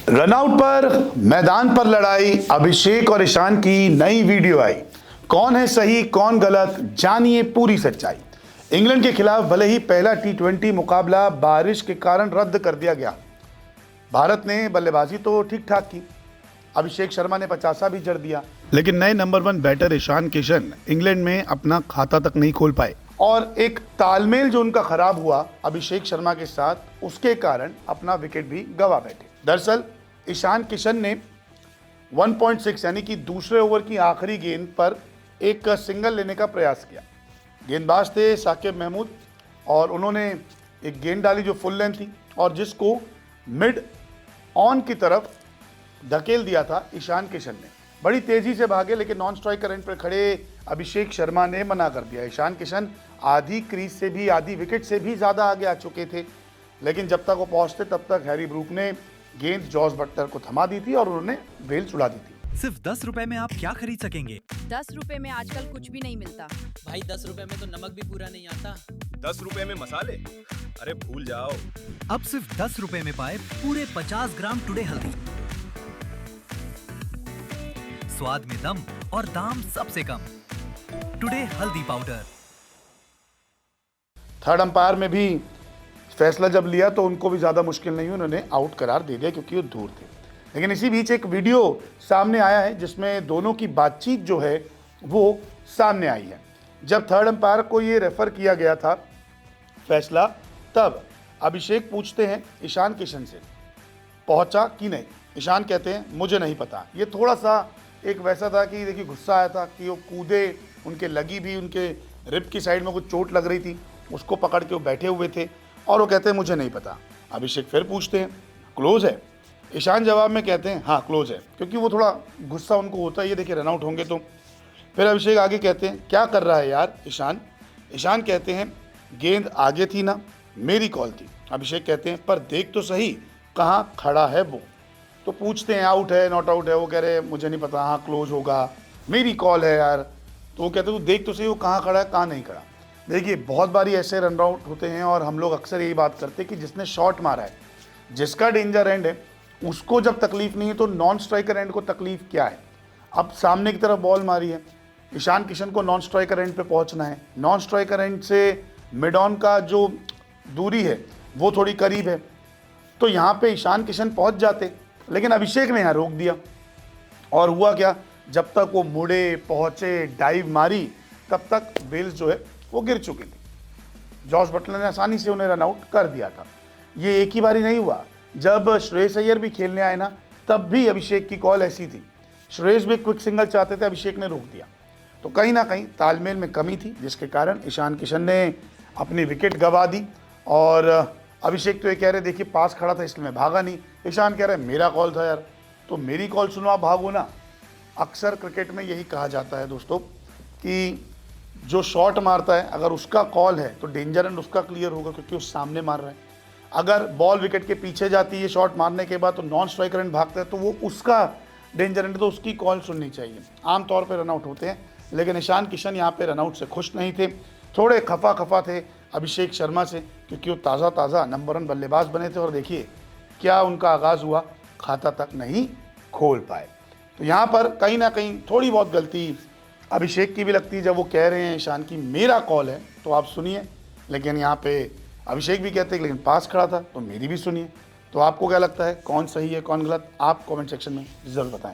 Runout पर मैदान पर लड़ाई, अभिषेक और ईशान की नई वीडियो आई। कौन है सही कौन गलत, जानिए पूरी सच्चाई। इंग्लैंड के खिलाफ भले ही पहला टी20 मुकाबला बारिश के कारण रद्द कर दिया गया, भारत ने बल्लेबाजी तो ठीक ठाक की। अभिषेक शर्मा ने 50 भी जड़ दिया, लेकिन नए number 1 batter Ishan Kishan England में अपना खाता तक नहीं खोल पाए और एक तालमेल जो उनका खराब हुआ अभिषेक शर्मा के साथ, उसके कारण अपना विकेट भी गंवा बैठे। दरअसल ईशान किशन ने 1.6 यानी कि दूसरे ओवर की आखिरी गेंद पर एक सिंगल लेने का प्रयास किया। गेंदबाज थे साकिब महमूद और उन्होंने एक गेंद डाली जो फुल लेंथ थी और जिसको मिड ऑन की तरफ धकेल दिया था ईशान किशन ने। बड़ी तेजी से भागे लेकिन नॉन स्ट्राइकर एंड पर खड़े अभिषेक शर्मा ने मना कर दिया। ईशान किशन आधी क्रीज से भी, आधी विकेट से भी ज़्यादा आगे आ चुके थे, लेकिन जब तक वो पहुंचते तब तक हैरी ब्रूक ने गेंद जॉस बटलर को थमा दी थी और उन्होंने बेल छुड़ा दी थी। सिर्फ 10 रुपए में आप क्या खरीद सकेंगे? 10 रुपए में आजकल कुछ भी नहीं मिलता भाई। 10 रुपए में तो नमक भी पूरा नहीं आता। 10 रुपए में मसाले, अरे भूल जाओ। अब सिर्फ 10 रुपए में पाए पूरे 50 ग्राम टुडे हल्दी। स्वाद में दम और दाम सबसे कम। टुडे हल्दी पाउडर। थर्ड अंपायर में भी फैसला जब लिया तो उनको भी ज़्यादा मुश्किल नहीं हुई, उन्होंने आउट करार दे दिया क्योंकि वो दूर थे। लेकिन इसी बीच एक वीडियो सामने आया है जिसमें दोनों की बातचीत जो है वो सामने आई है। जब थर्ड अंपायर को ये रेफर किया गया था फैसला, तब अभिषेक पूछते हैं ईशान किशन से पहुंचा कि नहीं। ईशान कहते हैं मुझे नहीं पता। ये थोड़ा सा एक वैसा था कि देखिए गुस्सा आया था कि वो कूदे, उनके लगी भी, उनके रिब की साइड में कुछ चोट लग रही थी, उसको पकड़ के वो बैठे हुए थे और वो कहते हैं मुझे नहीं पता। अभिषेक फिर पूछते हैं क्लोज है। ईशान जवाब में कहते हैं हाँ क्लोज है, क्योंकि वो थोड़ा गुस्सा उनको होता है, ये देखिए रनआउट होंगे तो। फिर अभिषेक आगे कहते हैं क्या कर रहा है यार ईशान। ईशान कहते हैं गेंद आगे थी ना, मेरी कॉल थी। अभिषेक कहते हैं पर देख तो सही कहाँ खड़ा है वो। तो पूछते हैं आउट है नॉट आउट है, वो कह रहे हैं मुझे नहीं पता, हाँ क्लोज होगा, मेरी कॉल है यार। तो वो कहते हैं तू देख तो सही वो कहाँ खड़ा है कहाँ नहीं खड़ा। देखिए बहुत बारी ऐसे रन आउट होते हैं और हम लोग अक्सर यही बात करते हैं कि जिसने शॉट मारा है, जिसका डेंजर एंड है, उसको जब तकलीफ नहीं है तो नॉन स्ट्राइकर एंड को तकलीफ क्या है। अब सामने की तरफ बॉल मारी है, ईशान किशन को नॉन स्ट्राइकर एंड पे पहुंचना है। नॉन स्ट्राइकर एंड से मिड ऑन का जो दूरी है वो थोड़ी करीब है, तो यहाँ पे ईशान किशन पहुँच जाते, लेकिन अभिषेक ने यहाँ रोक दिया। और हुआ क्या, जब तक वो मुड़े पहुँचे डाइव मारी तब तक बेल्स जो है वो गिर चुकी थी। जॉस बटलर ने आसानी से उन्हें रन आउट कर दिया था। ये एक ही बारी नहीं हुआ, जब श्रेयस अय्यर भी खेलने आए ना तब भी अभिषेक की कॉल ऐसी थी। श्रेयस भी क्विक सिंगल चाहते थे, अभिषेक ने रोक दिया। तो कहीं ना कहीं तालमेल में कमी थी, जिसके कारण ईशान किशन ने अपनी विकेट गंवा दी। और अभिषेक तो ये कह रहे देखिए पास खड़ा था इसलिए मैं भागा नहीं। ईशान कह रहे मेरा कॉल था यार, तो मेरी कॉल सुनो आप भागो ना। अक्सर क्रिकेट में यही कहा जाता है दोस्तों कि जो शॉट मारता है अगर उसका कॉल है तो डेंजर एंड उसका क्लियर होगा, क्योंकि वो सामने मार रहा है। अगर बॉल विकेट के पीछे जाती है शॉट मारने के बाद तो नॉन स्ट्राइकर एंड भागता है तो वो उसका डेंजर एंड, तो उसकी कॉल सुननी चाहिए। आमतौर पर रनआउट होते हैं, लेकिन ईशान किशन यहाँ पे रनआउट से खुश नहीं थे, थोड़े खफा थे अभिषेक शर्मा से, क्योंकि वो ताज़ा नंबर 1 बल्लेबाज बने थे और देखिए क्या उनका आगाज़ हुआ, खाता तक नहीं खोल पाए। तो यहाँ पर कहीं ना कहीं थोड़ी बहुत गलती अभिषेक की भी लगती है जब वो कह रहे हैं ईशान की मेरा कॉल है तो आप सुनिए, लेकिन यहाँ पे अभिषेक भी कहते हैं लेकिन पास खड़ा था तो मेरी भी सुनिए। तो आपको क्या लगता है कौन सही है कौन गलत, आप कमेंट सेक्शन में ज़रूर बताएं।